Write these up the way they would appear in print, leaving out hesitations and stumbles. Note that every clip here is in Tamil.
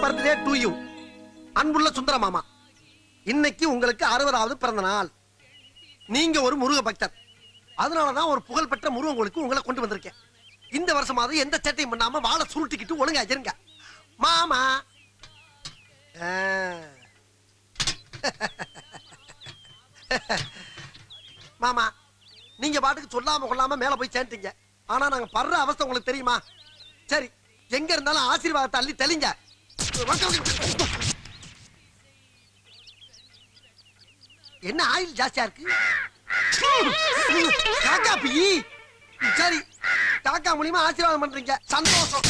Birthday to you. அன்புள்ள சுந்தர மாமா, இன்னைக்கு உங்களுக்கு 60வது பிறந்த நாள். நீங்க ஒரு முருக பக்தர், அதனாலதான் ஒரு புகழ்பெற்ற முருகன் கோயிலுக்கு உங்களை கொண்டு வந்திருக்கேன். இந்த வருஷமாவது எந்த சேட்டையும் பண்ணாம வாழை சுருட்டிக்கிட்டு ஒழுங்கா இருங்க மாமா. மாமா, நீங்க பாட்டுக்கு சொல்லாம கொள்ளாம மேல போய் சேர்ந்தீங்க. ஆனா நாங்க படுற அவஸ்தை உங்களுக்கு தெரியுமா? சரி, எங்க இருந்தாலும் ஆசீர்வாதத்தை அள்ளி தெளிங்க. என்ன ஆயில் ஜாஸ்தியா இருக்கு? சரி, காக்கா மூலியமா ஆசீர்வாதம் பண்றீங்க, சந்தோஷம்.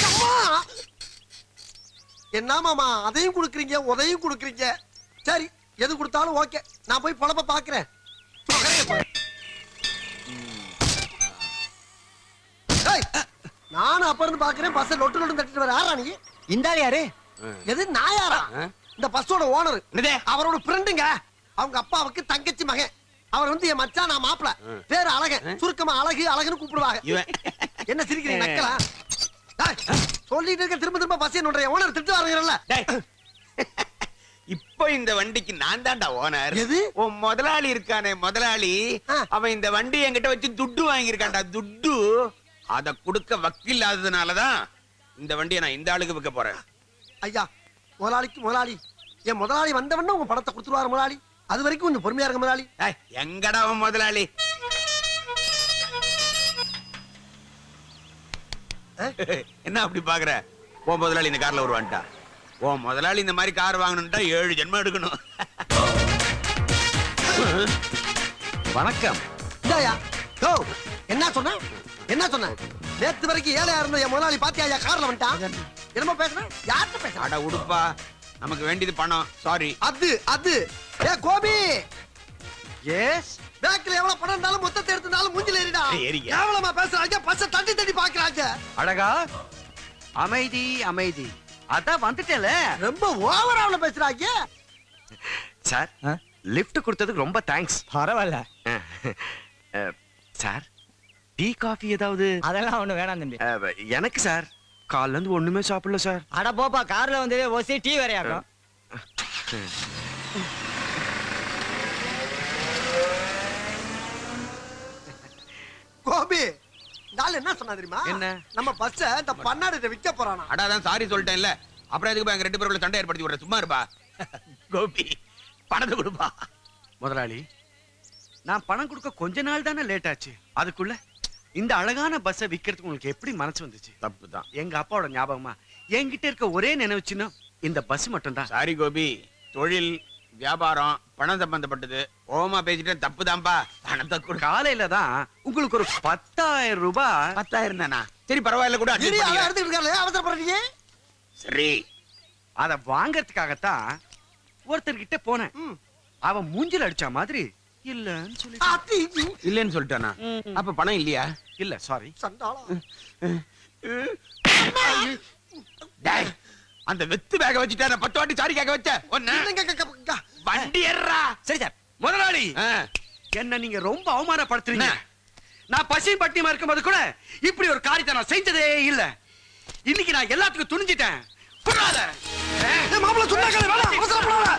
என்ன மாமா, அதையும் கொடுக்குறீங்க உதையும் கொடுக்குறீங்க. சரி, எது கொடுத்தாலும் ஓகே, நான் போய் பொழப்ப பாக்குறேன். நானும் அப்ப இருந்து பாக்குறேன், பஸ் லொட்டு லொட்டு தட்டிட்டு வர. யாரா நீ? இந்த யாரு? எது நான் யாரா? இந்த பஸ்ஸோட ஓனர், அவரோட ஃப்ரெண்டுங்க. அவங்க அப்பாவுக்கு தங்கச்சி மகன். அவர் வந்து என் மச்சான், நான் மாப்பிள. பேரு அழகன், சுருக்கமா அழகு அழகுன்னு கூப்பிடுவாங்க. என்ன சிரிக்கிறீங்க, நக்கலா? சொல்லிட்டு இருக்க, திரும்ப திரும்ப பஸ் என்னோட ஓனர் திட்டு வாருங்கல்ல. இப்போ இந்த வண்டிக்கு நான் தான்டா ஓனர். எது? உன் முதலாளி இருக்கானே முதலாளி, அவன் இந்த வண்டி என்கிட்ட வச்சு துட்டு வாங்கியிருக்கான்டா. துட்டு அத கொடுக்க வக்கீல் இல்லாததுனாலதான் இந்த வண்டியை நான் இந்த ஆளுக்கு விற்க போறேன். ஐயா, முதலாளிக்கு முதலாளி, என் முதலாளி வந்தவன உங்க பணத்தை கொடுத்துருவாரு முதலாளி. அது வரைக்கும் கொஞ்சம் பொறுமையா இருக்க முதலாளி. எங்கடா அவன் முதலாளி? என்ன அப்படி பாக்குற? உன் முதலாளி இந்த கார்ல வருவான்டா. உன் முதலாளி இந்த மாதிரி கார் வாங்கணும்டா 7 ஜென்மம் எடுக்கணும். வணக்கம். என்ன சொன்ன? என்ன சொன்ன? நேத்து வரைக்கும் ஏழையா இருந்த என் முதலாளி பாத்தியா கார்ல வந்துட்டான். என்னமோ பேசுறேன், யார்கிட்ட பேசுறேன்? அட உடுப்பா, நமக்கு வேண்டியது பணம். சாரி. அது ஏ கோபி. எஸ். பேங்க்ல எவ்வளவு பணம் இருந்தாலும் மொத்தத்தை எடுத்துனாலும் மூஞ்சில ஏறிடா. கேவலமா பேசுறாங்க, பஸ்ஸ தட்டி தட்டி பாக்குறாங்க. அழகா, அமைதி அமைதி. அதான் வந்துட்டேல. ரொம்ப ஓவராவுல பேசுறாங்க. சார், லிஃப்ட் கொடுத்ததுக்கு ரொம்ப தேங்க்ஸ். பரவாயில்ல சார். டீ காஃபி ஏதாவது? அதெல்லாம் ஒண்ணு வேணாம் தம்பி. எனக்கு சார் காலைல இருந்து ஒண்ணுமே சாப்பிடல சார். அட போப்பா, கார்ல வந்து ஒசி டீ வேறையாக்கும். கோபி, நாள் என்ன சொன்னா தெரியுமா? என்ன? நம்ம பஸ்ஸ இந்த பண்ணாடிட்ட விற்க போறானா. அடாதான் சாரி சொல்லிட்டேன்ல, அப்புறம் எதுக்கு எங்க 2 பேருக்குள்ள சண்டை ஏற்படுத்தி விடுற? சும்மா இருப்பா. கோபி, பணத்தை கொடுப்பா. முதலாளி, நான் பணம் கொடுக்க கொஞ்ச நாள் தானே லேட் ஆச்சு. அதுக்குள்ள இந்த அழகான பஸ்ஸை விக்கிறதுக்கு உங்களுக்கு எப்படி மனசு வந்துச்சு? தப்புதான். எங்க அப்பாவோட ஞாபகமா என்கிட்ட இருக்க ஒரே நினைவு சின்னம் இந்த பஸ் மட்டும் தான். சாரி கோபி, தொழில் வியாபாரம் பணம் சம்பந்தப்பட்டது. ஓமா பேசிட்டேன், தப்புதான்பா. பணத்தை கொடு. காலையில தான் உங்களுக்கு ஒரு 10,000 ரூபாய். 10,000 தானா? சரி பரவாயில்ல, கூட அவசரப்படுறீங்க. சரி, அத வாங்கறதுக்காகத்தான் ஒருத்தர்கிட்ட போனேன். அவன் மூஞ்சில அடிச்ச மாதிரி இல்லன்னு சொல்லி. இல்லன்னு சொல்லிட்டானா? அப்ப பணம் இல்லையா? இல்ல, சாரி. அந்த வெத்து பேக வச்சுட்டா 10 வாட்டி சாரி கேட்க வச்ச வண்டி ஏறா. சரி சார். முதலாளி, என்ன நீங்க ரொம்ப அவமானப்படுத்துறீங்க. நான் பசி பட்டியமா இருக்கும்போது கூட இப்படி ஒரு காரியத்தை நான் செஞ்சதே இல்ல. இன்னைக்கு நான் எல்லாத்துக்கும் துணிஞ்சிட்டேன். மாப்பிள்ள சொன்னாங்க, அவசரப்படாத.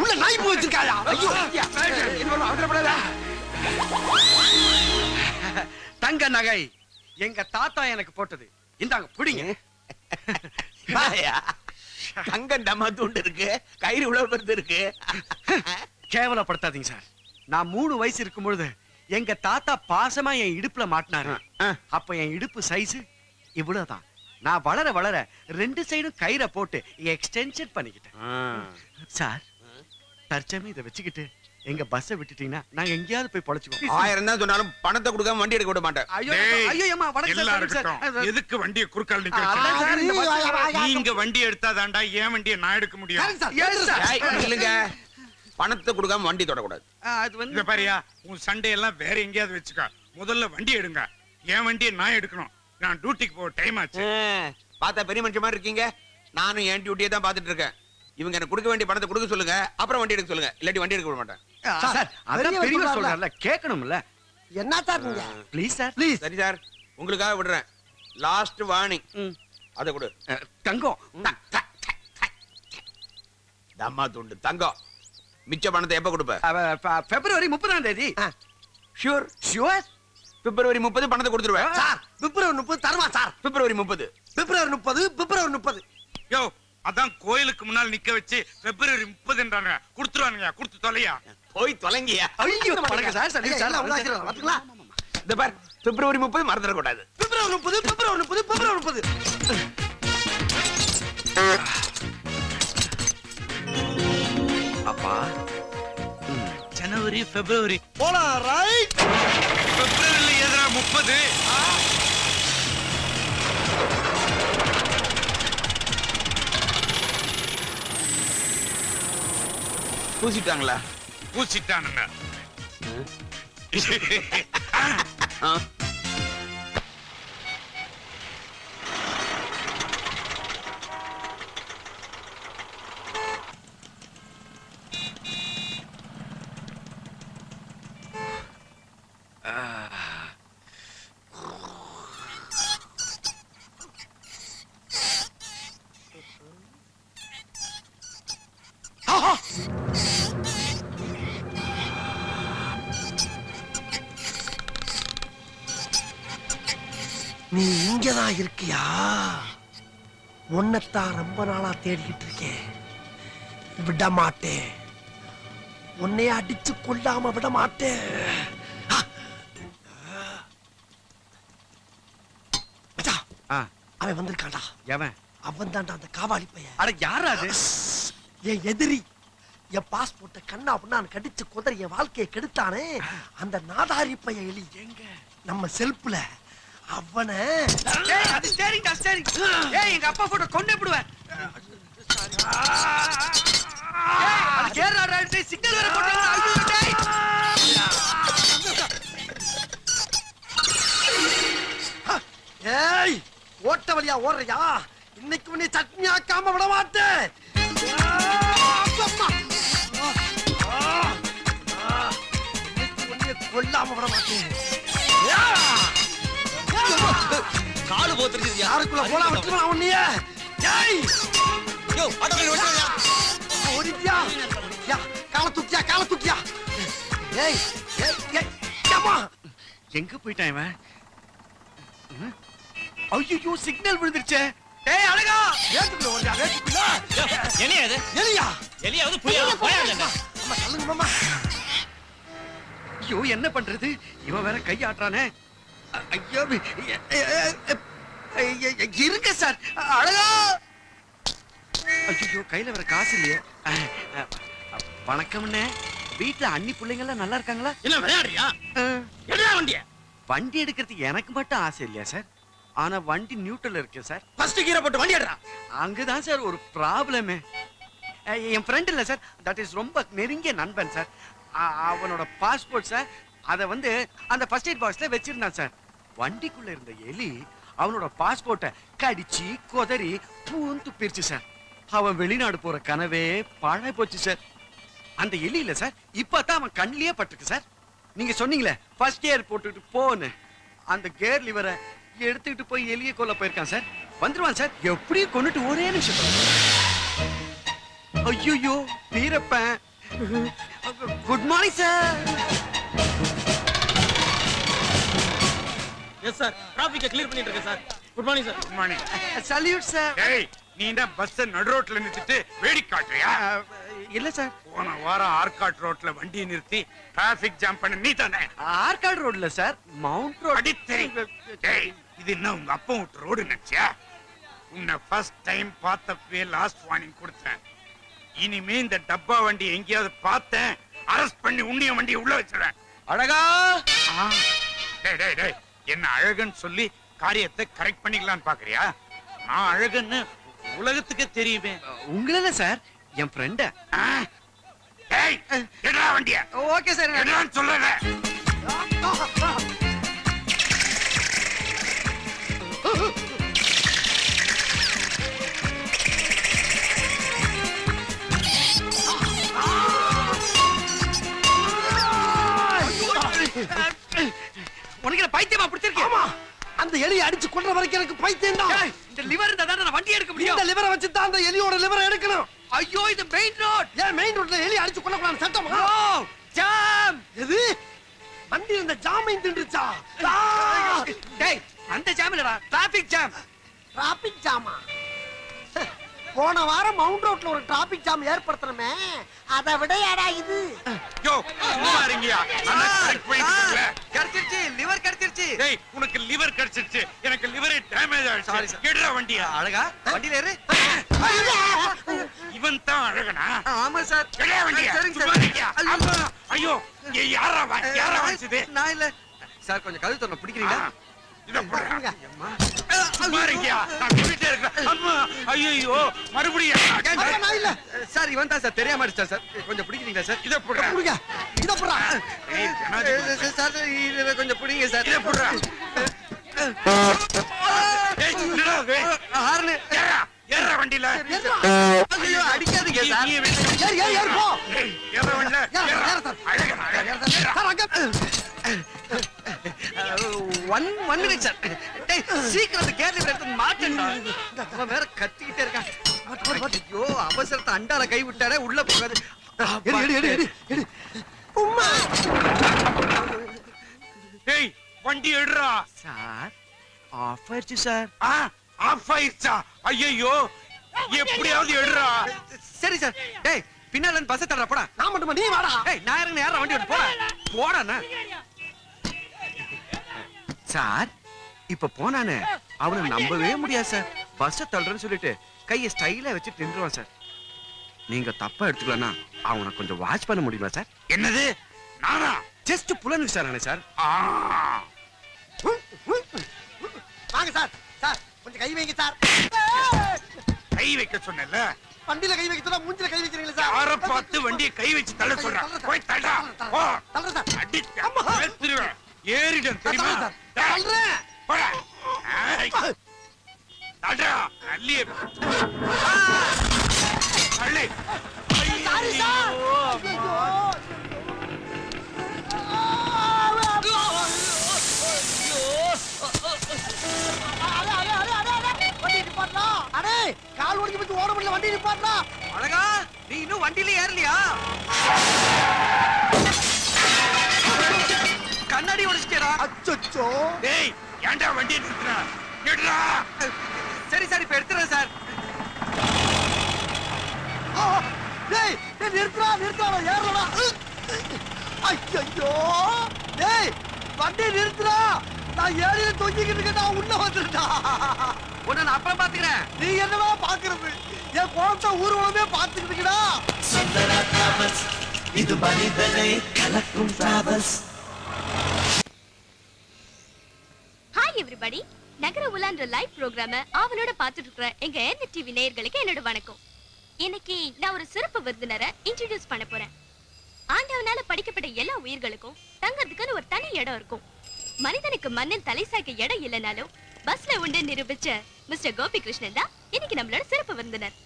உள்ள நாய் போய் வச்சிருக்காயா? தங்க நகை எங்க தாத்தா எனக்கு போட்டது. இந்தாங்க புடிங்க. தங்கம் டமா தூண்டு இருக்கு, கயிறு உழவு பெருது இருக்கு. கேவலப்படுத்தாதீங்க சார். நான் 3 வயசு இருக்கும் பொழுது எங்க தாத்தா பாசமா என் இடுப்புல மாட்டினாரு. அப்ப என் இடுப்பு சைஸ் இவ்வளவுதான். நான் வளர வளர 2 சைடும் கயிறை போட்டு எக்ஸ்டென்ஷன் பண்ணிக்கிட்டேன். சார், தற்சமயம் இதை வச்சுக்கிட்டு எங்க பஸ்ஸை விட்டுட்டீங்கன்னா நாங்க எங்கேயாவது போய் பொழைச்சுக்கோம். 1000 தான் சொன்னாலும் பணத்தை கொடுக்காம வண்டி எடுக்க விட மாட்டேன். எதுக்கு வண்டியை குறுக்கால் நிக்க? நீங்க வண்டி எடுத்தாதாண்டா ஏன் வண்டியை நான் எடுக்க முடியும்? இல்லங்க, பணத்தை கொடுக்காம வண்டி தொடக்கூடாது. அது வந்து பாரியா, உன் சண்டையெல்லாம் வேற எங்கேயாவது வச்சுக்கா. முதல்ல வண்டி எடுங்க. என் வண்டியை நான் எடுக்கணும். நான் டியூட்டிக்கு போக டைம் ஆச்சு. பார்த்தா பெரிய மனுஷன் மாதிரி இருக்கீங்க. நானும் என் டியூட்டியை தான் பார்த்துட்டு இருக்கேன். இவங்க எனக்கு கொடுக்க வேண்டிய பணத்தை கொடுக்க சொல்லுங்க, அப்புறம் வண்டி எடுக்க சொல்லுங்க. இல்லாட்டி வண்டி எடுக்க விட மாட்டேன். சார், அதான் பெரியவர் சொல்றாருல, கேட்கணும்ல. என்ன சார் நீங்க? Please sir, please. சரி சார், உங்களுக்காக விடுறேன். Last warning. அதை கொடு. தங்கம். தம்மா துண்டு தங்கம். மிச்ச பணத்தை எப்ப கொடுப்ப? பிப்ரவரி 30ஆம் தேதி. ஷூர்? ஷூர். பிப்ரவரி 30 பணத்தை கொடுத்துருவேன் சார். பிப்ரவரி 30 தருமா சார்? பிப்ரவரி 30. பிப்ரவரி 30, பிப்ரவரி 30. யோ அதான் கோயிலுக்கு முன்னால் நிக்க வச்சு பிப்ரவரி 30ன்றாங்க. கொடுத்துருவானுங்க. கொடுத்து தொலையா. போய் தொலைங்கயா. ஐயோ பணங்க சார். சரி சார். பாத்தீங்களா? இந்த பார் பிப்ரவரி 30 மறந்துட கூடாது. பிப்ரவரி 30, பிப்ரவரி 30, பிப்ரவரி 30. அப்பா ஜனவரி பிப்ரவரி போலாம் ரைட். பிப்ரவரியில எதிரா 30. பூசிட்டாங்களா? பூசிட்டானுங்க. நீ இங்கதான் இருக்கியா? உன்னைத்தான் ரொம்ப நாளா தேடிக்கிட்டு இருக்கேன். விட மாட்டேன். உன்னைய அடிச்சு கொல்லாம விட மாட்டேன். மச்சான், அவன் வந்திருக்கான்டா. எவன்? அவன் தான்டா அந்த காவாலி பையன். அட யாரா அது? என் எதிரி. என் பாஸ்போர்ட்டை கண்ணா அப்படின்னு கடிச்சு குதறி என் வாழ்க்கையை கெடுத்தானே அந்த நாதாரி பையன். எலி எங்க? நம்ம செல்ஃப்ல. அவனை அது சரிடா சரி. ஏய் எங்க அப்பா போட்டோ கொண்டே போடுவேன். அது கேரளா டேய் சிக்னல் வர போட்டாங்க. ஐயோ டேய். ஏய் ஓட்ட வழியா ஓடுறியா? இன்னைக்கு உன்னை சட்னி ஆக்காம விட மாட்டேன். கொல்லாம விட மாட்டேன். காலு போத்துருச்சு. யாருக்குள்ள போலா விட்டுமா உன்னைய? ஏய் யோ ஆட்டோல ஓடுறியா? ஓடியா? யா கால தூக்கியா? ஏய் ஏய் ஏய் அம்மா எங்க போயிட்டான் இவன்? ஐயோ சிக்னல் விழுந்துருச்சே. ஏய் அழகா வேட்டுக்குள்ள ஓடியா? வேட்டுக்குள்ள என்னையா இது? எலியா? எலியாவது புரியாத போயாங்க. அம்மா சொல்லுங்க மாமா. ஐயோ என்ன பண்றது? இவன் வேற கை ஆட்டுறானே. ஐயோ இருங்க சார். அழகா. ஐயோ கையில வேற காசு இல்லையே. வணக்கம்ண்ணே. வீட்டுல அண்ணி பிள்ளைங்க எல்லாம் நல்லா இருக்காங்களா? என்ன விளையாடுறியா? என்னடா வண்டிய? வண்டி எடுக்கிறதுக்கு எனக்கு மட்டும் ஆசை இல்லையா சார்? ஆனா வண்டி நியூட்ரல் இருக்கு சார். ஃபர்ஸ்ட் கீரை போட்டு வண்டி எடுறா. அங்கதான் சார் ஒரு ப்ராப்ளமே. என் ஃப்ரெண்ட் இல்ல சார், தட் இஸ் ரொம்ப நெருங்கிய நண்பன் சார். அவனோட பாஸ்போர்ட் சார், அதை வந்து அந்த ஃபர்ஸ்ட் எய்ட் பாக்ஸ்ல வச்சிருந்தான் சார். வண்டிக்குள்ள இருந்த எலி அவனோட பாஸ்போர்ட்டை கடிச்சு கொதறி பூந்து பிரிச்சு சார். அவன் வெளிநாடு போற கனவே பாழாய் போச்சு சார். அந்த எலி இல்ல சார், இப்பதான் அவன் கண்ணிலேயே பட்டிருக்கு சார். நீங்க சொன்னீங்களே ஃபர்ஸ்ட் கியர் போட்டுட்டு போன்னு, அந்த கேர் லிவரை எடுத்துக்கிட்டு போய் எலியை கொல்ல போயிருக்கான் சார். வந்துருவான் சார், எப்படியும் கொண்டுட்டு ஒரே நிமிஷம். ஐயோ Veerappan. Good morning sir. Yes sir, டிராபிக்க கிளியர் பண்ணிட்டு இருக்கேன் sir. Good morning sir. Good morning. Salute sir. ஏய் நீ என்ன பஸ் நடு ரோட்ல நிறுத்திட்டு வேடி காட்டுறியா? இல்ல சார், போன வாரம் ஆர்காட் ரோட்ல வண்டியை நிறுத்தி டிராபிக் ஜாம் பண்ண நீ தானே? ஆர்காட் ரோட்ல சார், மவுண்ட் ரோட். அடித்தேரி. ஏய் இது என்ன உங்க அப்பா விட்டு ரோடு நினைச்சியா? உன்னை ஃபர்ஸ்ட் டைம் பார்த்தப்பவே லாஸ்ட் வார்னிங் கொடுத்தேன். இனிமே இந்த டப்பா வண்டி எங்கேயாவது பார்த்தேன் அரெஸ்ட் பண்ணி உன்னிய வண்டியை உள்ள வச்சிருவேன். அழகா. டேய் டேய் டேய், என்ன அழகுன்னு சொல்லி காரியத்தை கரெக்ட் பண்ணிக்கலாம்னு பாக்குறியா? நான் அழகுன்னு உலகத்துக்கே தெரியுமே. உங்கள சார், என் ஃப்ரெண்ட. ஏய் என்னடா வண்டியா? Okay sir. என்னன்னு சொல்லல. உனக்கு பைத்தியமா பிடிச்சிருக்கு? ஆமா அந்த எலியை அடிச்சு கொல்ற வரைக்கும் எனக்கு பைத்தியம் தான். இந்த லிவர் இருந்தா தான் நான் வண்டி எடுக்க முடியும். இந்த லிவரை வச்சு தான் அந்த எலியோட லிவரை எடுக்கணும். ஐயோ இது மெயின் ரோட். ஏன் மெயின் ரோட்ல எலி அடிச்சு கொல்லக்கூடாது சட்டமா? ஜாம். எது வண்டி இந்த ஜாமைன் தின்றுச்சா? டேய் அந்த ஜாம் இல்லடா, டிராபிக் ஜாம். டிராபிக் ஜாமா? போன வாரம் மவுண்ட் ரோட்ல ஒரு டிராபிக் ஜாம் ஏற்படுத்துறமே, அதை விட ஏடா இது? யோ சும்மா இருங்கயா. நல்லா கரெக்ட் பண்ணிட்டீங்களே. கடிச்சிருச்சு, லிவர் கடிச்சிருச்சு. டேய் உனக்கு லிவர் கடிச்சிருச்சு, எனக்கு லிவரே டேமேஜ் Sorry, ஆயிடுச்சு. sir. எடுடா வண்டியா. அழகா வண்டியில ஏறு. இவன் தான் அழகனா? ஆமா சார். எடுடா வண்டியா. சரிங்க சும்மா சார். இருங்கயா. அம்மா, ஐயோ ஏ யாரா வச்சது? நான் இல்ல சார். கொஞ்சம் கழுத்து தொட பிடிக்கிறீங்களா? இத போடுங்க. அம்மா. சும்மா இருங்கயா. நான் சொல்லிட்டே இருக்கேன். அம்மா ஐயோ மறுபடியும் நான் இல்ல. சார் இவன் தான் சார், தெரியாம அடிச்சார் சார். கொஞ்சம் பிடிக்கிறீங்களா சார்? இத போடுறா. புடிங்க. இத புறா. ஏய் ஜனாதிபதி. சார் இத கொஞ்சம் பிடிங்க சார். இத போடுறா. ஏய் என்னடா இது? ஹார்ன். ஏறா வண்டில. ஐயோ அடிக்காதீங்க சார். ஏறு போ. ஏற வண்டில. ஏறு சார். அழகனா அழகனா. சார் அங்க ஒன் மினிட் சார். டேய் சீக்கிரம் கேர்லி எடுத்து மாட்டேன்டா. அவன் வேற கத்திக்கிட்டே இருக்கான். ஐயோ அவசரத்தை அண்டால கை விட்டாரே, உள்ள போகாது. எடு. உம்மா. ஏய் வண்டி எடுறா. சார் ஆஃப் ஆயிடுச்சு சார். ஆஃப் ஆயிடுச்சா? ஐயோ எப்படியாவது எடுறா. சரி சார். டேய் பின்னால இருந்து பஸ் தரடா போடா. நான் மட்டும் நீ வாடா. டேய் நான் இறங்க யாரா வண்டி ஓட்டு போடா அண்ணா. சார் இப்ப போனானே அவனை நம்பவே முடியாது சார். பஸ் தள்ளுறேன்னு சொல்லிட்டு கையை ஸ்டைலா வச்சு நின்றுவான் சார். நீங்க தப்பா எடுத்துக்கலன்னா அவனை கொஞ்சம் வாட்ச் பண்ண முடியுமா சார்? என்னது நானா? ஜஸ்ட் புலனுக்கு சார் நானே சார். வாங்க சார். சார் கொஞ்சம் கை வைங்க சார். கை வைக்க சொன்னல. வண்டியில கை வைக்க சொன்னா மூஞ்சில கை வைக்கிறீங்களா சார்? யார பார்த்து வண்டியை கை வச்சு தள்ள சொல்ற? போய் தள்ளடா. போ. தள்ளுறேன் சார். அடி ஏத்துருவேன். ஏறிடும் தெரியுமா? தள்ளுறேன். போடா. ஏய். தள்ளடா. அள்ளியே. அள்ளி. Sorry sir. கால் ஒடிஞ்சு போச்சு, ஓட முடியல, வண்டி நிப்பாட்டா. அழகா நீ இன்னும் வண்டியில ஏறலையா? கண்ணாடி உடைச்சிட்டா. அச்சச்சோ. டேய் ஏன்டா வண்டியை நிறுத்துற? எடுடா. சரி சார் இப்ப எடுத்துறேன் சார். டேய் நிறுத்துறா ஏறலடா. ஐயோ டேய் வண்டி நிறுத்துறா. நான் ஏறில தொங்கிக்கிட்டு இருக்கேன், நான் உள்ள வந்துட்டா. உன்னை நான் அப்புறம் பாத்துக்கிறேன். நீ என்னடா பாக்குறது? என் குழந்தை ஊர்வலமே பாத்துக்கிட்டு இருக்கடா. இது மனிதனை கலக்கும் டிராவல்ஸ். Hi everybody. நகர உலான்ற லைவ் ப்ரோகிராம அவனோட பாத்துட்டு இருக்கிற எங்க என் டிவி நேயர்களுக்கு என்னோட வணக்கம். இன்னைக்கு நான் ஒரு சிறப்பு விருந்தினரை இன்ட்ரோடியூஸ் பண்ண போறேன். ஆண்டவனால படிக்கப்பட்ட எல்லா உயிர்களுக்கும் தங்கறதுக்குன்னு ஒரு தனி இடம் இருக்கும். மனிதனுக்கு மண்ணில் தலை சாய்க்க இடம் இல்லைனாலும் பஸ்ல உண்டு நிரூபிச்ச மிஸ்டர் கோபி கிருஷ்ணன் தான் இன்னைக்கு நம்மளோட சிறப்பு விருந்தினர்.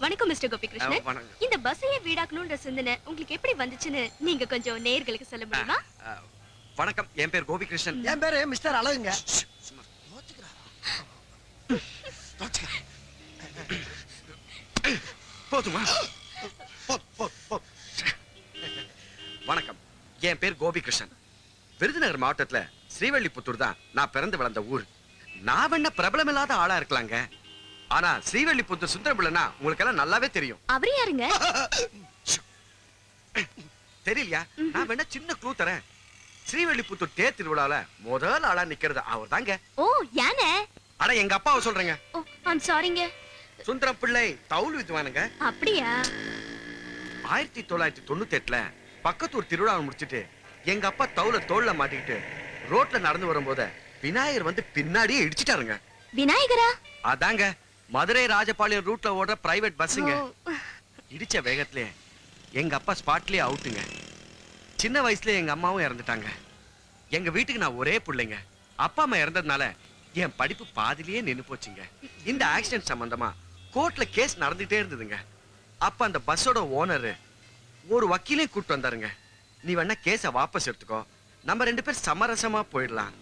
வணக்கம் மிஸ்டர் கோபி கிருஷ்ணன். வணக்கம். இந்த பஸ்ஸையே வீடாக்கணும்ன்ற சிந்தனை உங்களுக்கு எப்படி வந்துச்சுன்னு நீங்க கொஞ்சம் நேயர்களுக்கு சொல்ல முடியுமா? வணக்கம், என் பேர் கோபி கிருஷ்ணன். என் பேரு மிஸ்டர் அழகுங்க. போதுமா? வணக்கம், என் பேர் கோபி கிருஷ்ணன். விருதுநகர் மாவட்டத்துல ஸ்ரீவல்லிபுத்தூர் தான் நான் பிறந்து வளர்ந்த ஊர். நான் வேணா பிரபலம் இல்லாத ஆளா இருக்கலாங்க, ஆனா ஸ்ரீவல்லிபுத்தூர் சுந்தரம் பிள்ளைனா உங்களுக்கு எல்லாம் நல்லாவே தெரியும். அவரு யாருங்க? தெரியலையா? நான் வேணா சின்ன க்ளூ தரேன். ஸ்ரீவல்லிபுத்தூர் தேர் திருவிழால முதல் ஆளா நிக்கிறது அவர் தாங்க. ஓ யானை? அட எங்க அப்பாவை சொல்றேங்க. ஓ ஐம் சாரிங்க. சுந்தரம் பிள்ளை தவுல் வித்துவானுங்க. அப்படியா? 1998ல பக்கத்தூர் திருவிழாவை முடிச்சிட்டு எங்க அப்பா தவுல தோல்ல மாட்டிக்கிட்டு ரோட்ல நடந்து வரும்போது விநாயகர் வந்து பின்னாடியே இடிச்சிட்டாருங்க. விநாயகரா? அதாங்க மதுரை ராஜபாளையம் ரூட்ல ஓடுற பிரைவேட் பஸ்ஸுங்க. ஓ. இடிச்ச வேகத்திலே எங்க அப்பா ஸ்பாட்லயே அவுட்டுங்க. சின்ன வயசுல எங்க அம்மாவும் இறந்துட்டாங்க. எங்க வீட்டுக்கு நான் ஒரே பிள்ளைங்க. அப்பா அம்மா இறந்ததுனால என் படிப்பு பாதிலேயே நின்னு போச்சுங்க. இந்த ஆக்சிடென்ட் சம்பந்தமா கோர்ட்ல கேஸ் நடந்துட்டே இருந்ததுங்க. அப்ப அந்த பஸ்ஸோட ஓனர் ஒரு வக்கீலையும் கூட்டு வந்தாருங்க. நீ வேணா கேஸ வாபஸ் எடுத்துக்கோ, நம்ம 2 பேர் சமரசமா போயிடலாம்.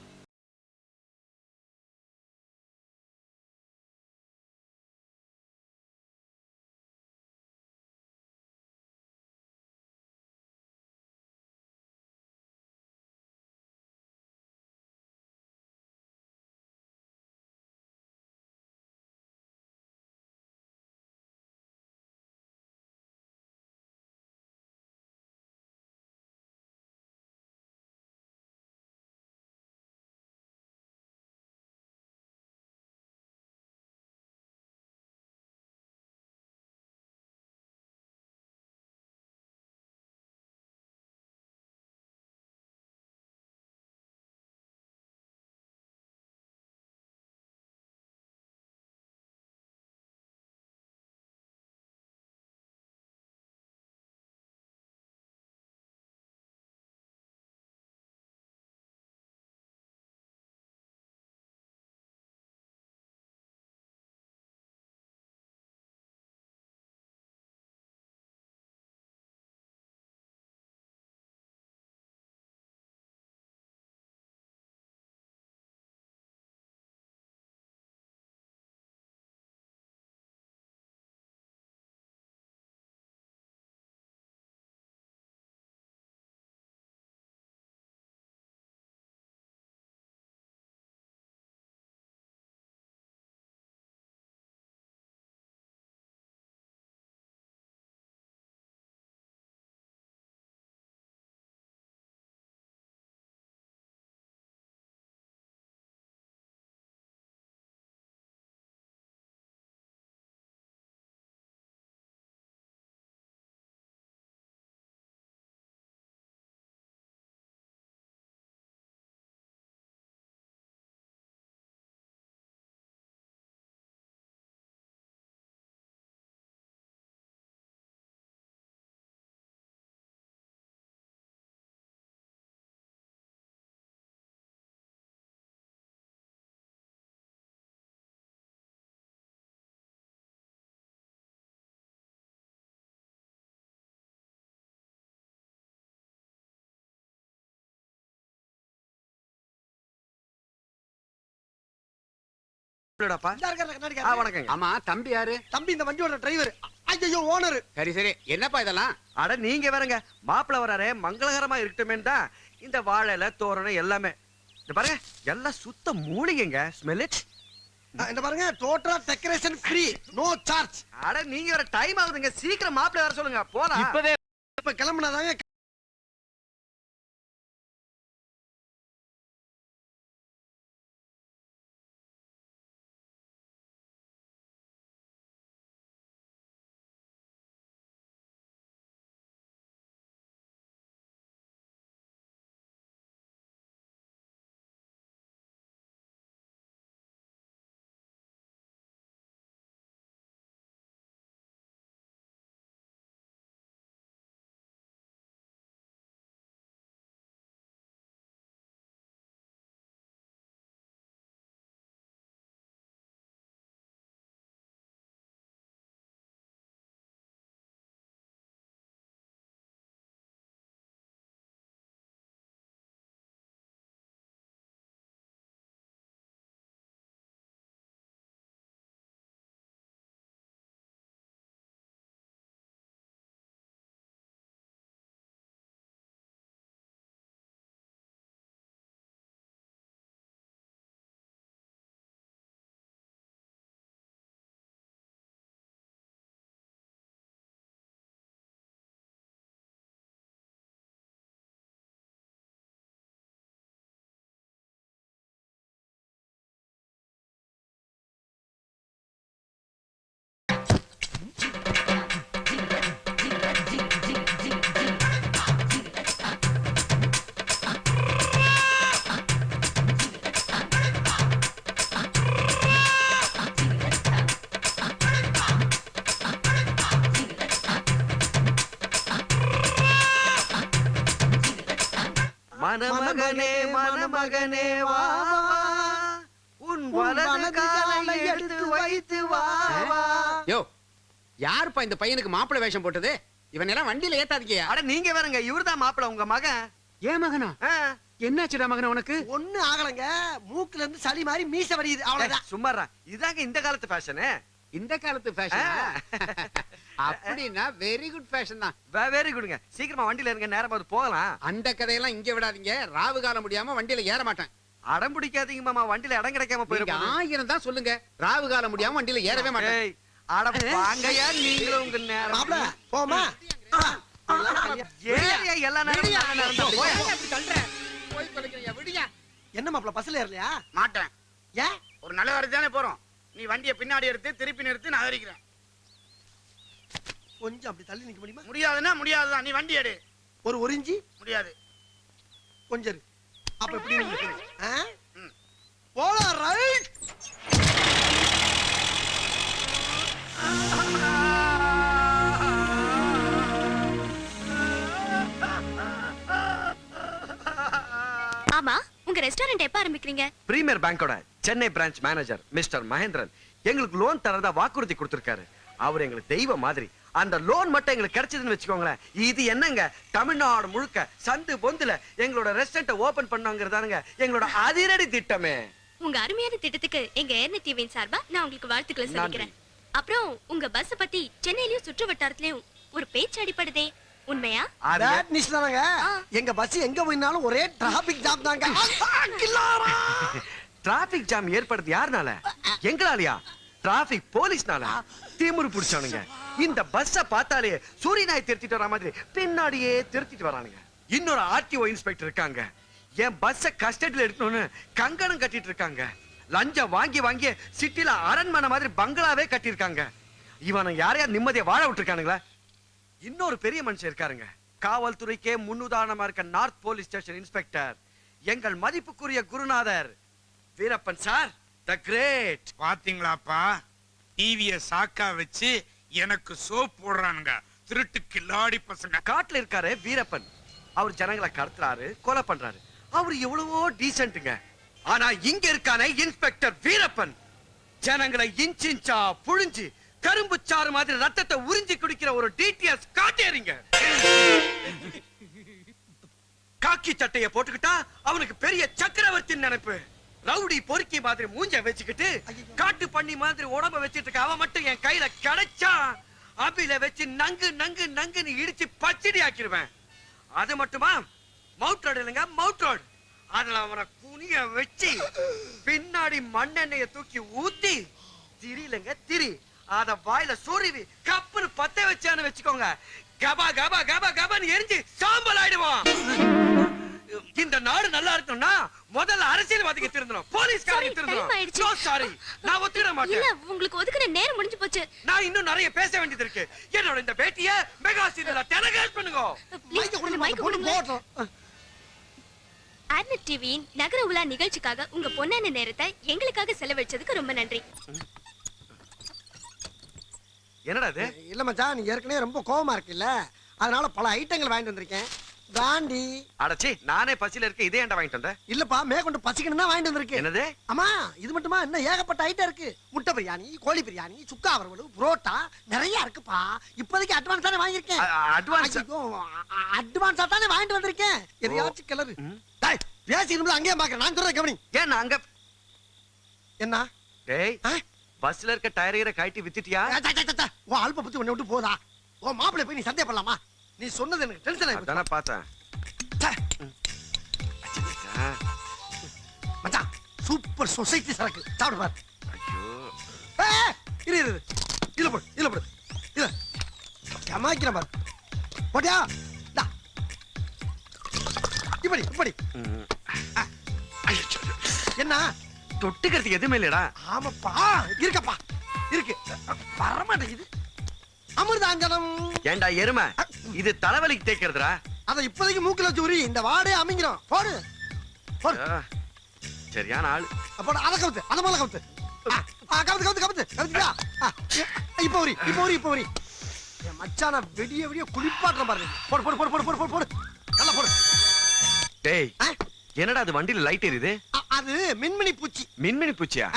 இல்லடாப்பா. இந்த இருக்காரு கண்ணாடிக்காரர். வணக்கங்க. ஆமா தம்பி யாரு? தம்பி இந்த வண்டியோட டிரைவர். ஐயோ ஓனர். சரி சரி, என்னப்பா இதெல்லாம்? அட நீங்க வேறங்க, மாப்பிள்ள வராரே மங்களகரமா இருக்கட்டுமே தான் இந்த வாழைல தோரணம் எல்லாமே. இந்த பாருங்க எல்லாம் சுத்த மூலிகைங்க. Smell it. இந்த பாருங்க டோட்டலா டெக்கரேஷன் ஃப்ரீ, நோ சார்ஜ். அட நீங்க வேற டைம் ஆகுதுங்க, சீக்கிரம் மாப்பிள்ள வர சொல்லுங்க போலாம். இப்பவே இப்ப கிளம்புனாதாங்க. மணமகனே மணமகனே வா உன் வலது காலை எடுத்து வைத்து வா. யோ, யாருப்பா இந்த பையனுக்கு மாப்பிள்ளை வேஷம் போட்டது? இவன் எல்லாம் வண்டியில ஏத்தாதீங்க. அட நீங்க வேறங்க, இவர்தான் மாப்பிள்ள உங்க மகன். ஏன் மகனா? என்னாச்சுடா மகனா உனக்கு? ஒண்ணு ஆகலங்க, மூக்குல இருந்து சளி மாதிரி மீச வடியுது, அவ்வளவுதான். சும்மாறா, இதாங்க இந்த காலத்து ஃபேஷனு. இந்த காலத்து ஃபேஷன் அப்படின்னா வெரி குட் ஃபேஷன் தான். வெரி குட்ங்க. சீக்கிரமா வண்டியில இருங்க, நேரமா போகலாம். அந்த கதையெல்லாம் இங்க விடாதீங்க. ராவு காலம் முடியாம வண்டியில ஏற மாட்டேன். அடம் பிடிக்காதீங்க மாமா, வண்டியில இடம் கிடைக்காம நீங்க போயிருக்கோம். 1000 தான் சொல்லுங்க, ராவு காலம் முடியாம வண்டியில ஏறவே மாட்டேன். ஏய், அட வாங்கயா நீங்களும் உங்க நேரம். மாப்ள போமா. ஏரியா எல்லா நேரமும் நாங்க நடந்தா போய். அப்படி சொல்றேன். போய் தொலைக்கிறியா? விடியா. என்ன மாப்ள பஸ்ல ஏறலையா? மாட்டேன். ஏன்? ஒரு நல்ல வாரத்து தானே போறோம். நீ வண்டியை பின்னாடி எடுத்து திருப்பி நிறுத்தி நான் அரிக்கிறேன். கொஞ்சம் அப்படி தள்ளி நிக்க முடியுமா? முடியாதுன்னா முடியாதுதான். நீ வண்டி எடு. ஒரு இன்ச்சி முடியாது. கொஞ்சம் இரு. அப்ப எப்படி போலாம். ரைட். ஆமா, உங்க ரெஸ்டாரண்ட் எப்ப ஆரம்பிக்கிறீங்க? பிரீமியர் பேங்கோட Chennai branch manager mister Mahendran எங்களுக்கு லோன் தரதா வாக்குறுதி கொடுத்திருக்காரு. அவர் எங்களுக்கு தெய்வம் மாதிரி. அந்த லோன் மட்டும் எங்களுக்கு கிடைச்சதுன்னு வச்சுக்கோங்களேன், இது என்னங்க தமிழ்நாடு முழுக்க சந்து பொந்துல எங்களோட ரெஸ்டாரண்ட ஓபன் பண்ணாங்கிறதானுங்க எங்களோட அதிரடி திட்டமே. உங்க அருமையான திட்டத்துக்கு எங்க ஏர்நெட் டிவியின் சார்பா நான் உங்களுக்கு வாழ்த்துக்களை சொல்லிக்கிறேன். அப்புறம் உங்க பஸ் பத்தி சென்னையிலயும் சுற்று வட்டாரத்திலயும் ஒரு பேச்சு அடிப்படுதே, உண்மையா? பேட் நியூஸ் தானங்க. எங்க பஸ் எங்க போயினாலும் ஒரே டிராபிக் ஜாம் தாங்க. டிராபிக் ஜாம் ஏற்படுது யாருனால? எங்களாலயா? டிராபிக் போலீஸ்னால. திமிரு புடிச்சானுங்க. இந்த பஸ்ஸ பார்த்தாலே சூரியனாய் திருத்திட்டு வர மாதிரி பின்னாடியே திருத்திட்டு வரானுங்க. இன்னொரு ஆர்டிஓ இன்ஸ்பெக்டர் இருக்காங்க. என் பஸ்ஸ கஸ்டடியில எடுக்கணும்னு கங்கணம் கட்டிட்டு இருக்காங்க. லஞ்சம் வாங்கி வாங்கி சிட்டில அரண்மனை மாதிரி பங்களாவே கட்டியிருக்காங்க. இவனை யாரையா நிம்மதியா வாழ விட்டுருக்கானுங்களா? இன்னொரு பெரிய மனுஷன் இருக்காருங்க, காவல்துறைக்கே முன்னுதாரணமா இருக்க நார்த் போலீஸ் ஸ்டேஷன் இன்ஸ்பெக்டர், எங்கள் மதிப்புக்குரிய குருநாதர் வீரப்பன் சார், தி கிரேட். பாத்தீங்களாப்பா, டிவிய சாக்கா வச்சு எனக்கு சோப் போடுறானுங்க திருட்டு கில்லாடி பசங்க. காட்டுல இருக்காரு வீரப்பன், அவர் ஜனங்களை கடத்துறாரு, கொலை பண்றாரு. அவர் எவ்வளவோ டீசென்ட்ங்க. ஆனா இங்க இருக்கானே இன்ஸ்பெக்டர் வீரப்பன், ஜனங்களை இன்ச் புழிஞ்சு கரும்பு சாறு மாதிரி ரத்தத்தை உறிஞ்சி குடிக்கிற ஒரு டிடிஎஸ் காட்டேறிங்க. காக்கி சட்டைய போட்டுக்கிட்டா அவனுக்கு பெரிய சக்கரவர்த்தி நினைப்பு. ரவுடி பொறுக்கி மாதிரி மூஞ்ச வச்சுக்கிட்டு காட்டு பண்ணி மாதிரி உடம்ப வச்சிட்டு இருக்க அவன் மட்டும் என் கையில கிடைச்சா அபில வச்சு நங்கு நங்கு நங்குன்னு இடிச்சு பச்சடி ஆக்கிடுவேன். அது மட்டுமா, மவுட் ரோடு இல்லைங்க, மவுட் ரோடு. அதுல அவனை குனிய வச்சு பின்னாடி மண்ணெண்ணெய தூக்கி ஊத்தி திரிலங்க திரி அத வாயில சொருவி கப்புன்னு பத்த வச்சான்னு வச்சுக்கோங்க, கபா கபா கபா கபான்னு எரிஞ்சு சாம்பல் ஆயிடுவான். இந்த நாடு நல்லா இருக்கணும்னா முதல்ல அரசியல்வாதிக்கு திருந்தணும், போலீஸ்காரங்க திருந்தணும். சாரி, நான் ஒத்துக்கிட மாட்டேன். இல்ல, உங்களுக்கு ஒதுக்குன நேரம் முடிஞ்சு போச்சு. நான் இன்னும் நிறைய பேச வேண்டியது இருக்கு. என்னோட இந்த பேட்டியை மெகா சீரியல்ல டெலிகாஸ்ட் பண்ணுங்க. ஆட்னட் டிவியின் நகர உலா நிகழ்ச்சிக்காக உங்க பொன்னான நேரத்தை எங்களுக்காக செலவழிச்சதுக்கு ரொம்ப நன்றி. என்னடா இது? இல்ல மச்சான், நீ ஏற்கனவே ரொம்ப கோவமா இருக்குல்ல, அதனால பல ஐட்டங்கள் வாங்கிட்டு வந்திருக்கேன். காண்டி. அடச்சி, நானே பசியில இருக்க, இதே ஏன்டா வாங்கிட்டு வந்த? இல்லப்பா, மேற்கொண்டு பசிக்கணும் தான் வாங்கிட்டு வந்திருக்கேன். என்னது? அம்மா, இது மட்டுமா, இன்னும் ஏகப்பட்ட ஐட்டம் இருக்கு. முட்டை பிரியாணி, கோழி பிரியாணி, சுக்கா வறுவல், புரோட்டா, நிறைய இருக்குப்பா. இப்போதைக்கு அட்வான்ஸ் தானே வாங்கியிருக்கேன். அட்வான்ஸா தானே வாங்கிட்டு வந்திருக்கேன். எதையாச்சும் கிளறு. டேய், பேசிக்கணும் அங்கேயே பாக்குறேன். நான் சொல்றேன் கவனி. ஏன் அங்க என்ன? டேய், பஸ்ல இருக்க டயரை கழட்டி வித்துட்டியா? உன் ஆல்ப பத்தி உன்னை விட்டு போதா? உன் மாப்பிள்ளை போய் நீ சந்தேகப்படலாமா? நீ சொன்னது எனக்கு டென்ஷன் ஆயிடுச்சு. அதானே பார்த்தேன். மச்சான், சூப்பர் சொசைட்டி சரக்கு. சாப்பிடு பாரு. ஐயோ, இரு இரு, இதுல போடு, இதுல போடு. இது சமாளிக்கிறேன் பாரு. போட்டியா? இப்படி இப்படி. என்ன தொட்டுக்கிறதுக்கு எதுவுமே இல்லடா. ஆமாப்பா, இருக்கப்பா, இருக்கு. வரமாட்டேங்குது. அமிர்தாஞ்சனம். ஏண்டா எருமை, இது தலைவலிக்கு தேய்க்கிறதுடா. அத இப்போதைக்கு மூக்குல வச்சு உரி, இந்த வாடே அமைங்கிறோம். போடு போடு. சரியான ஆளு. போடு, அத கவுத்து, அத மேல கவுத்து. கவுத்து கவுத்து கவுத்து கவுத்துடா. இப்போ உரி, இப்போ உரி, இப்போ உரி. என் மச்சான வெடிய வெடிய குளிப்பாட்டுற பாரு. போடு போடு போடு போடு போடு போடு. நல்லா போடு. டேய், என்னடா அது வண்டியில லைட் எரியுது? அது மின்மினி பூச்சி. மின்மினி பூச்சியா?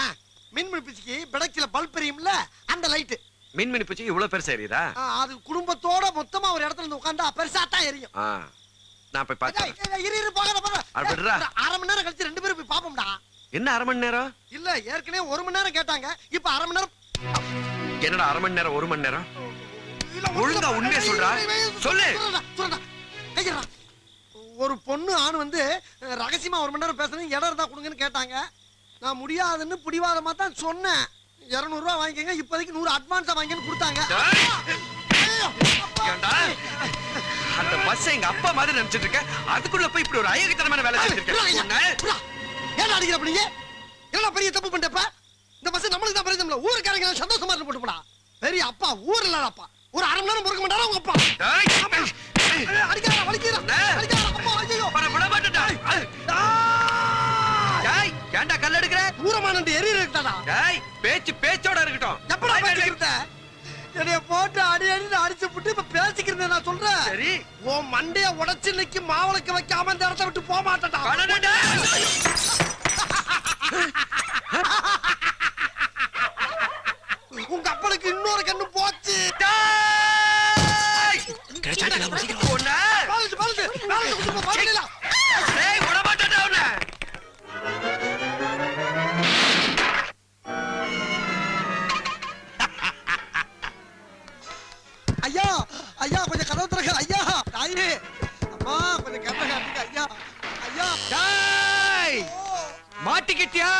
மின்மினி பூச்சிக்கு பெடக்ஸ்ல பல்ப் எரியும்ல, அந்த லைட். மின்மினி பூச்சி இவ்வளவு பெருசா எரியுதா? அது குடும்பத்தோட மொத்தமா ஒரு இடத்துல இருந்து உட்கார்ந்தா பெருசா தான் எரியும். நான் போய் பார்த்தேன். இரு இரு, போகாத போகாத. அப்படிடா. அரை மணி நேரம் கழிச்சு ரெண்டு பேரும் போய் பாப்போம்டா. என்ன அரை மணி நேரம்? இல்ல, ஏற்கனவே 1 மணி நேரம் கேட்டாங்க, இப்ப அரை மணி நேரம். என்னடா அரை மணி நேரம் 1 மணி நேரம்? ஒழுங்கா உண்மையை சொல்றா. சொல்லு. சொல்றா. கையறா. ஒரு பொண்ணு ஆண் வந்து ரகசியமா 1 மணி நேரம் பேசணும், இடம் இருந்தா கொடுங்கன்னு கேட்டாங்க. நான் முடியாதுன்னு பிடிவாதமா தான் சொன்னேன். 200 ரூபாய் வாங்கிக்கங்க, இப்போதைக்கு 100 அட்வான்ஸா வாங்கின்னு கொடுத்தாங்க. அந்த பஸ் எங்க அப்பா மாதிரி நினைச்சிட்டு இருக்க, அதுக்குள்ள போய் இப்படி ஒரு அயோக்கியத்தனமான வேலை செஞ்சிருக்க. ஏன் அடிக்கிற நீங்க? என்ன பெரிய தப்பு பண்ணிட்டப்ப? இந்த பஸ் நம்மளுக்கு தான் பிரயோஜனம் இல்ல, ஊருக்காரங்க சந்தோஷமா இருந்து போட்டு போடா. பெரிய அப்பா, ஊர் இல்ல அப்பா. ஒரு அரை மணி நேரம் பொறுக்க மாட்டாரா உங்க அப்பா? அடிக்கிறா, வலிக்கிறா, அடிக்கிறா. அப்பா, ஐயோ, விட மாட்டேன்டா. டேய், ஏன்டா கல்ல எடுக்கற? தூரமானண்டு எரி இருக்குடா. டேய், பேச்சு பேச்சோட இருக்கட்டும். எப்படா பேசிக்கிட்ட? என்னைய போட்டு அடி அடி அடிச்சு புட்டு இப்ப பேசிக்கிறேன் நான் சொல்றேன். சரி, உன் மண்டைய உடைச்சு இன்னைக்கு மாவளுக்கு வைக்காம இந்த இடத்தை விட்டு போக மாட்டேன்டா. உங்க அப்பனுக்கு இன்னொரு கண்ணு போச்சு. ஐயா ஐயா, கொஞ்சம் கதவு திறக்க ஐயா. தாயே, அம்மா, கொஞ்சம் கதவை காட்டுங்க ஐயா. ஐயா, டேய், மாட்டிக்கிட்டியா?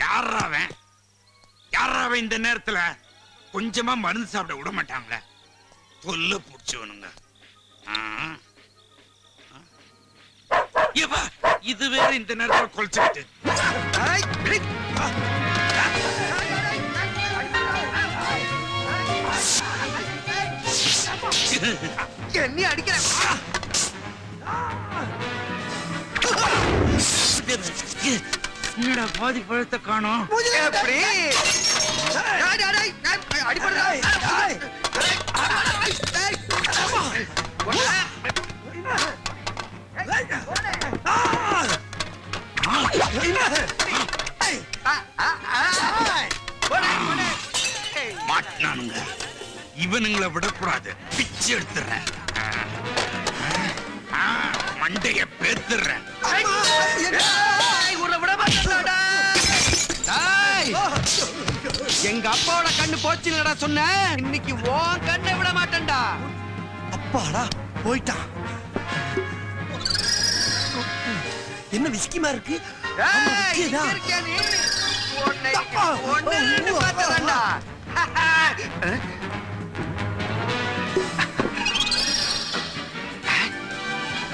யாராவன் யாராவன் இந்த நேரத்துல கொஞ்சமா மருந்து சாப்பிட விட மாட்டாங்களே, தொல்ல புடிச்சவனுங்க. இது வேற இந்த நேரத்துல கொலைச்சுக்கிட்டு. என்ன அடிக்கிற? என்னடா பாதி பழத்தை காணோம்? எப்படி அடிப்படுறா? மாட்டினானுங்க. இவனுங்களை விடக்கூடாது, பிச்சு எடுத்துறேன். மண்டைய பேத்துறேன். எங்க அப்பாவோட கண்ணு போச்சுலடா சொன்ன, இன்னைக்கு உன் கண்ணை விட மாட்டேன்டா. அப்பாடா போயிட்டான். என்ன விஸ்கிமா இருக்கு?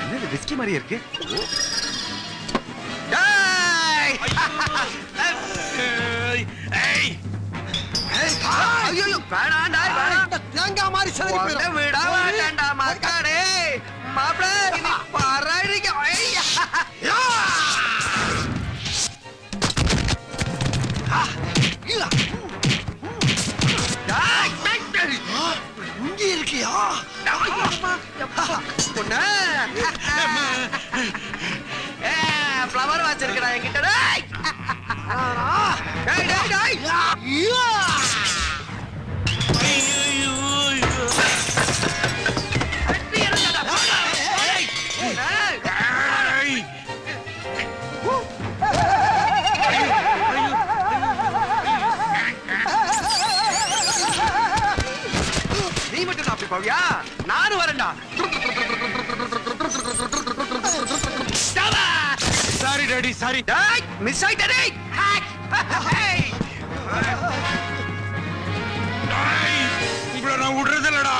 என்னது விஸ்கி மாதிரி இருக்கு? தேங்காய் மாதிரி விட மாட்டேன்டா மக்களே. மாப்பிள்ள பராடிக்க. இங்க இருக்கியா? ஃப்ளவர் வச்சிருக்கா என்கிட்ட. நீ மட்டும் அப்படி பவியா, நானும் வரேன்டா. Sorry daddy, sorry. மிஸ் ஆயிட்டே. உங்களை நான் விடுறதில்லடா.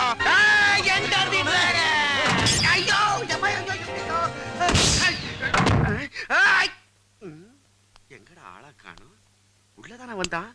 எங்கடா ஆளா காணோம்? உள்ளதானே வந்தான்.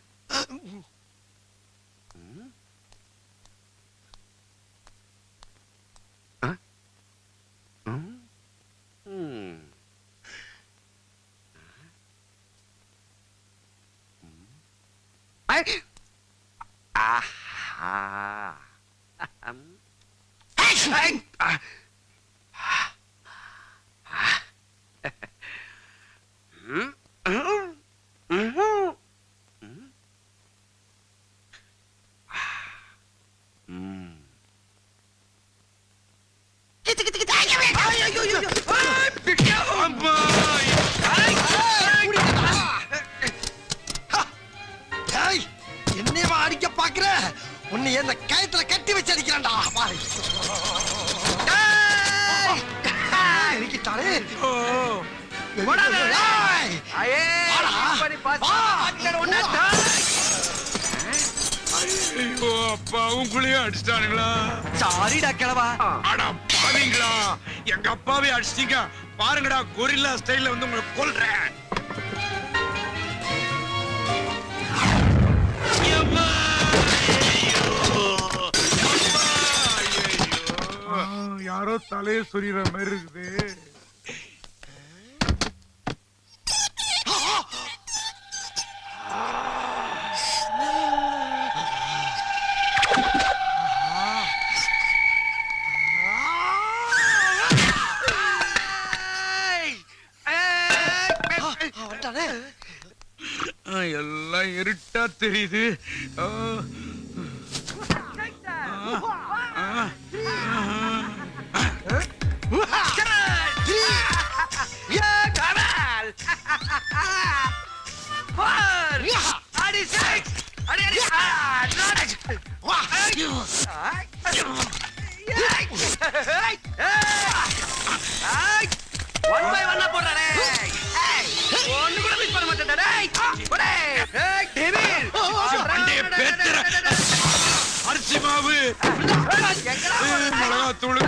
என்னையவா அடிக்க பாக்குற? உன்னை என்ன கயத்துல கட்டி வச்சு அடிக்கிறான்டா. இருக்கிட்டானே. ஐயோ அப்பா, உங்களையும் அடிச்சிட்டானுங்களா? சாரிடா கிழவா. அடா பாவீங்களா, எங்க அப்பாவே அடிச்சிட்டீங்க பாருங்கடா. கொரில்லா ஸ்டைல்ல வந்து உங்களை கொல்றேன். யாரோ தலையை சொறிகிற மாதிரி இருக்குது. எல்லாம் இருட்டா தெரியுது. அரிசி மாவு, மிளகாத்தூள்,